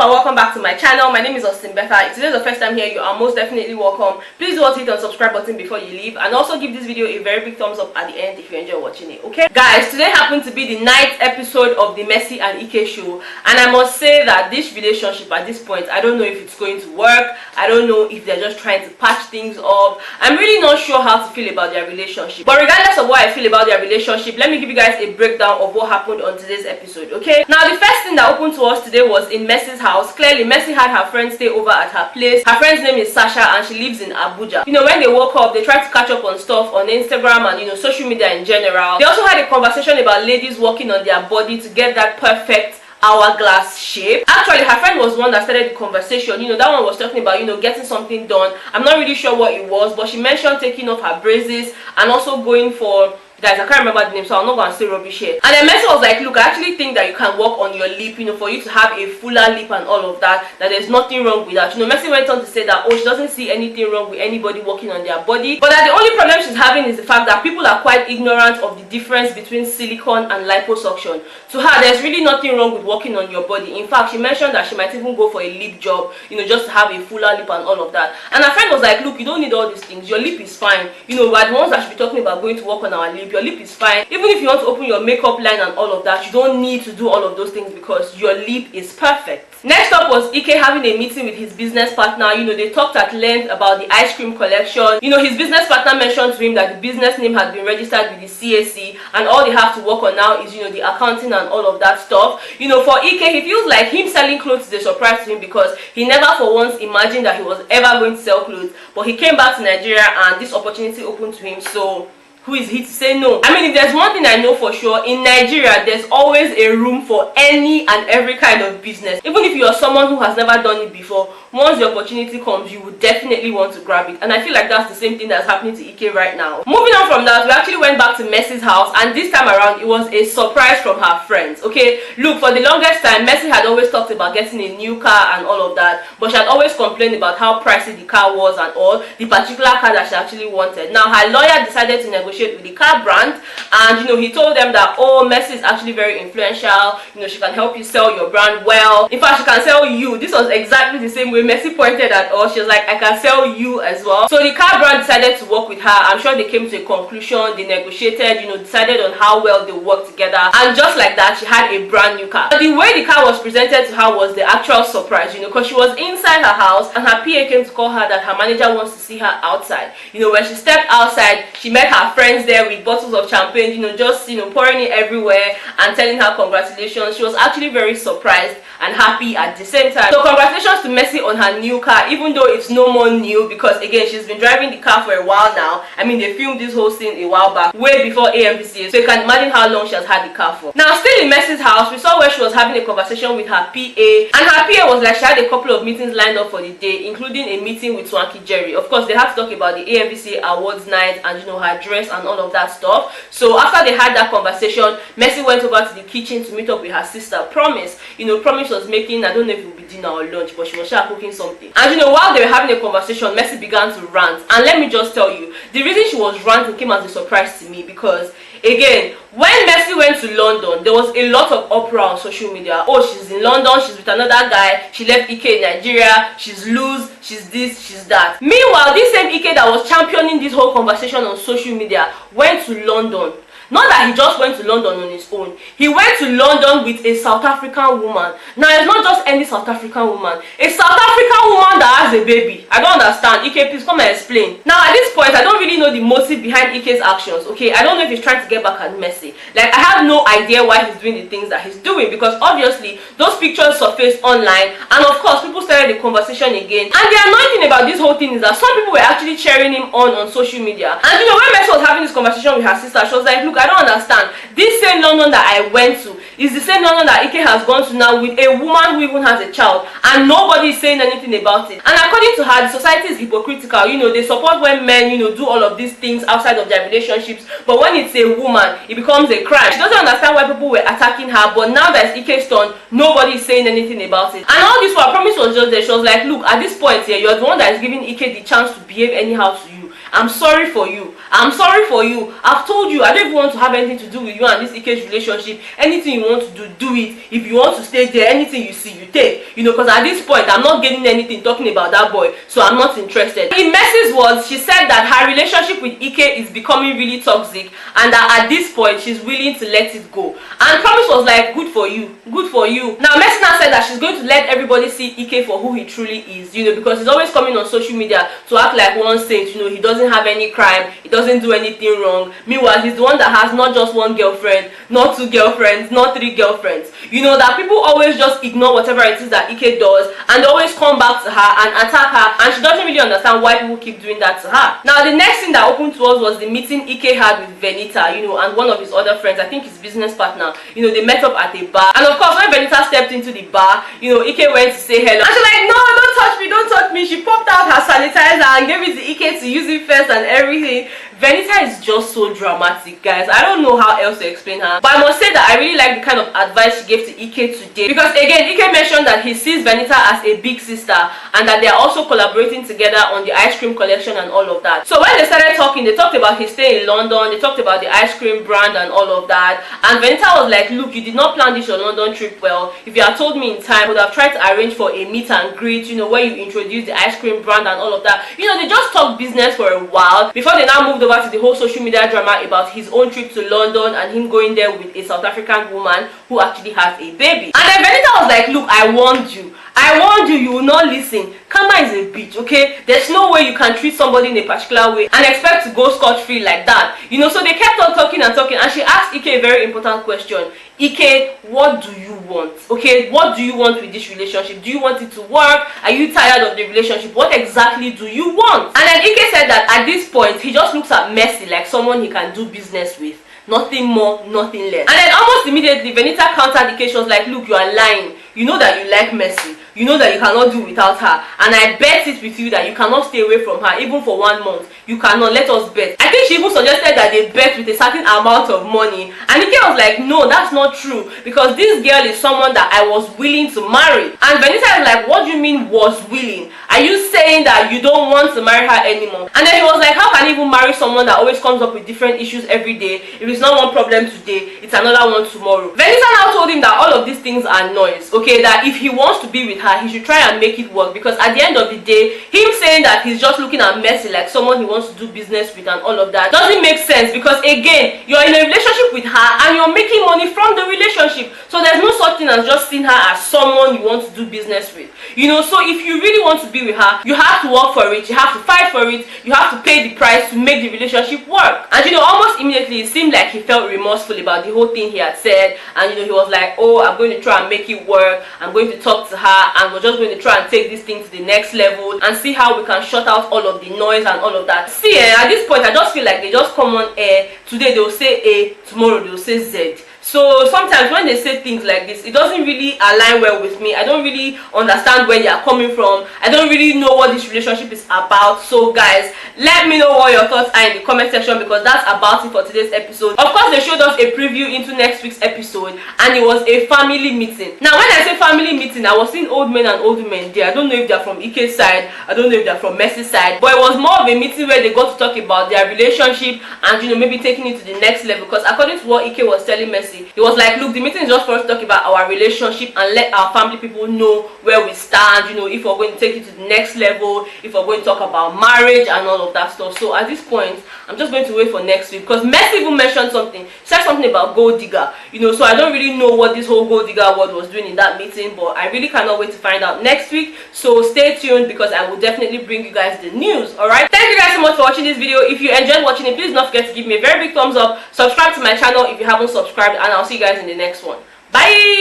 and welcome back to my channel. My name is Austin Betha. If today is the first time here, you are most definitely welcome. Please do also hit the subscribe button before you leave, and also give this video a very big thumbs up at the end if you enjoy watching it. Okay guys, today happened to be the 9th episode of the Mercy and Ike show, and I must say that this relationship at this point, I don't know if it's going to work. I don't know if they're just trying to patch things up. I'm really not sure how to feel about their relationship, but regardless of what I feel about their relationship, let me give you guys a breakdown of what happened on today's episode. Okay, now the first thing that opened to us today was in Mercy's house. Clearly Mercy had her friend stay over at her place. Her friend's name is Sasha and she lives in Abuja. You know, when they woke up, they tried to catch up on stuff on Instagram and, you know, social media in general. They also had a conversation about ladies working on their body to get that perfect hourglass shape. Actually, her friend was the one that started the conversation. You know, that one was talking about, you know, getting something done. I'm not really sure what it was, but she mentioned taking off her braces and also going for, guys, I can't remember the name, so I'm not going to say rubbish here. And then Mercy was like, look, I actually think that you can work on your lip, you know, for you to have a fuller lip and all of that, that there's nothing wrong with that. You know, Mercy went on to say that, oh, she doesn't see anything wrong with anybody working on their body, but that the only problem she's having is the fact that people are quite ignorant of the difference between silicone and liposuction. To her, there's really nothing wrong with working on your body. In fact, she mentioned that she might even go for a lip job, you know, just to have a fuller lip and all of that. And her friend was like, look, you don't need all these things. Your lip is fine. You know, we're the ones that should be talking about going to work on our lip. Your lip is fine. Even if you want to open your makeup line and all of that, you don't need to do all of those things because your lip is perfect. Next up was Ike having a meeting with his business partner. You know, they talked at length about the ice cream collection. You know, his business partner mentioned to him that the business name had been registered with the CAC and all they have to work on now is, you know, the accounting and all of that stuff. You know, for Ike, he feels like him selling clothes is a surprise to him because he never for once imagined that he was ever going to sell clothes. But he came back to Nigeria and this opportunity opened to him, so who is he to say no? I mean, if there's one thing I know for sure, in Nigeria, there's always a room for any and every kind of business. Even if you're someone who has never done it before, once the opportunity comes, you would definitely want to grab it. And I feel like that's the same thing that's happening to Ike right now. Moving on from that, we actually went back to Mercy's house, and this time around, it was a surprise from her friends. Okay, look, for the longest time, Mercy had always talked about getting a new car and all of that, but she had always complained about how pricey the car was and all, the particular car that she actually wanted. Now, her lawyer decided to negotiate with the car brand, and you know, he told them that, oh, Mercy is actually very influential, you know, she can help you sell your brand well. In fact, she can sell you. This was exactly the same way Mercy pointed at us. She was like, I can sell you as well. So the car brand decided to work with her. I'm sure they came to a conclusion, they negotiated, you know, decided on how well they worked together, and just like that, she had a brand new car. But the way the car was presented to her was the actual surprise, you know, because she was inside her house and her PA came to call her that her manager wants to see her outside. You know, when she stepped outside, she met her friends there with bottles of champagne, you know, just, you know, pouring it everywhere and telling her congratulations. She was actually very surprised and happy at the same time. So congratulations to Mercy on her new car, even though it's no more new because again, she's been driving the car for a while now. I mean, they filmed this whole scene a while back, way before AMVCA, so you can imagine how long she has had the car for. Now, still in Mercy's house, we saw where she was having a conversation with her PA, and her PA was like, she had a couple of meetings lined up for the day, including a meeting with Swanky Jerry. Of course, they had to talk about the AMVCA awards night and, you know, her dress and all of that stuff. So after they had that conversation, Mercy went over to the kitchen to meet up with her sister Promise. You know, Promise was making, I don't know if it would be dinner or lunch, but she was sure cooking something. And you know, while they were having a conversation, Mercy began to rant. And let me just tell you, the reason she was ranting came as a surprise to me because, again, when Mercy went to London, there was a lot of uproar on social media. Oh, she's in London, she's with another guy, she left Ike in Nigeria, she's loose, she's this, she's that. Meanwhile, this same Ike that was championing this whole conversation on social media went to London. Not that he just went to London on his own. He went to London with a South African woman. Now, it's not just any South African woman. A South African woman that has a baby. I don't understand. Ike, please come and explain. Now, at this point, I don't really know the motive behind Ike's actions, okay? I don't know if he's trying to get back at Mercy. Like, I have no idea why he's doing the things that he's doing because obviously, those pictures surfaced online and of course, people started the conversation again. And the annoying thing about this whole thing is that some people were actually cheering him on social media. And you know, when Mercy was having this conversation with her sister, she was like, look, I don't understand. This same London that I went to is the same London that Ike has gone to now with a woman who even has a child and nobody is saying anything about it. And according to her, the society is hypocritical. You know, they support when men, you know, do all of these things outside of their relationships, but when it's a woman, it becomes a crime. She doesn't understand why people were attacking her, but now that it's Ike's turn, nobody is saying anything about it. And all this while Promise was just there. She was like, look, at this point here, you're the one that is giving Ike the chance to behave anyhow to you. I'm sorry for you. I'm sorry for you. I've told you I don't even want to have anything to do with you and this Ike's relationship. Anything you want to do, do it. If you want to stay there, anything you see, you take. You know, because at this point, I'm not getting anything talking about that boy, so I'm not interested. In Mercy's words, she said that her relationship with Ike is becoming really toxic and that at this point, she's willing to let it go. And Promise was like, good for you. Good for you. Now, Mercy now said that she's going to let everybody see Ike for who he truly is, you know, because he's always coming on social media to act like one saint, you know, he doesn't have any crime, he doesn't do anything wrong. Meanwhile, he's the one that has not just one girlfriend, not two girlfriends, not three girlfriends. You know, that people always just ignore whatever it is that Ike does and they always come back to her and attack her, and she doesn't really understand why people keep doing that to her. Now, the next thing that opened to us was the meeting Ike had with Bbnaija, you know, and one of his other friends, I think his business partner. You know, they met up at a bar, and of course, when Bbnaija stepped into the bar, you know, Ike went to say hello, and she's like, no, don't touch me, don't touch me. She popped out her sanitizer and gave it to Ike to use it first and everything. Bbnaija is just so dramatic, guys. I don't know how else to explain her, but I must say that I really like the kind of advice she gave to Ike today, because again, Ike mentioned that he sees Bbnaija as a big sister and that they are also collaborating together on the ice cream collection and all of that. So when they started talking, they talked about his stay in London, they talked about the ice cream brand and all of that, and Bbnaija was like, look, you did not plan this your London trip well. If you had told me in time, I would have tried to arrange for a meet and greet, you know, where you introduce the ice cream brand and all of that. You know, they just talked business for a while before they now moved over to the whole social media drama about his own trip to London and him going there with a South African woman who actually has a baby. And then Bbnaija was like, look, I warned you. I warned you, you will not listen. Karma is a bitch, okay? There's no way you can treat somebody in a particular way and expect to go scot-free like that. You know, so they kept on talking and talking, and she asked Ike a very important question. Ike, what do you want? Okay, what do you want with this relationship? Do you want it to work? Are you tired of the relationship? What exactly do you want? And then Ike said that at this point, he just looks at Mercy like someone he can do business with. Nothing more, nothing less. And then almost immediately, Bbnaija countered Ike. She was like, look, you are lying. You know that you like Mercy. You know that you cannot do without her. And I bet it with you that you cannot stay away from her even for 1 month. You cannot. Let us bet. I think she even suggested that they bet with a certain amount of money. And Ike was like, no, that's not true. Because this girl is someone that I was willing to marry. And Bbnaija is like, what do you mean was willing? Are you saying that you don't want to marry her anymore? And then he was like, how can you even marry someone that always comes up with different issues every day? If it's not one problem today, it's another one tomorrow. Bbnaija now told him that all of these things are noise. Okay, that if he wants to be with her, he should try and make it work, because at the end of the day, him saying that he's just looking at Mercy like someone he wants to do business with and all of that doesn't make sense, because again, you're in a relationship with her and you're making money from the relationship. So there's no such thing as just seeing her as someone you want to do business with. You know, so if you really want to be with her, you have to work for it, you have to fight for it, you have to pay the price to make the relationship work. And you know, almost immediately it seemed like he felt remorseful about the whole thing he had said, and you know, he was like, oh, I'm going to try and make it work, I'm going to talk to her, and we're just going to try and take this thing to the next level and see how we can shut out all of the noise and all of that. See, at this point, I just feel like they just come on air. Today they'll say A, tomorrow they'll say Z. So sometimes when they say things like this, it doesn't really align well with me. I don't really understand where they are coming from. I don't really know what this relationship is about. So guys, let me know what your thoughts are in the comment section, because that's about it for today's episode. Of course, they showed us a preview into next week's episode, and it was a family meeting. Now when I say family meeting, I was seeing old men and old women there. I don't know if they're from Ike's side, I don't know if they're from Mercy's side, but it was more of a meeting where they got to talk about their relationship and, you know, maybe taking it to the next level. Because according to what Ike was telling Mercy, it was like, look, the meeting is just for us to talk about our relationship and let our family people know where we stand, you know, if we're going to take it to the next level, if we're going to talk about marriage and all of that stuff. So at this point, I'm just going to wait for next week, because Mercy even mentioned something. She said something about gold digger, you know, so I don't really know what this whole gold digger word was doing in that meeting, but I really cannot wait to find out next week. So stay tuned, because I will definitely bring you guys the news. Alright, thank you guys so much for watching this video. If you enjoyed watching it, please do not forget to give me a very big thumbs up, subscribe to my channel if you haven't subscribed, and I'll see you guys in the next one. Bye.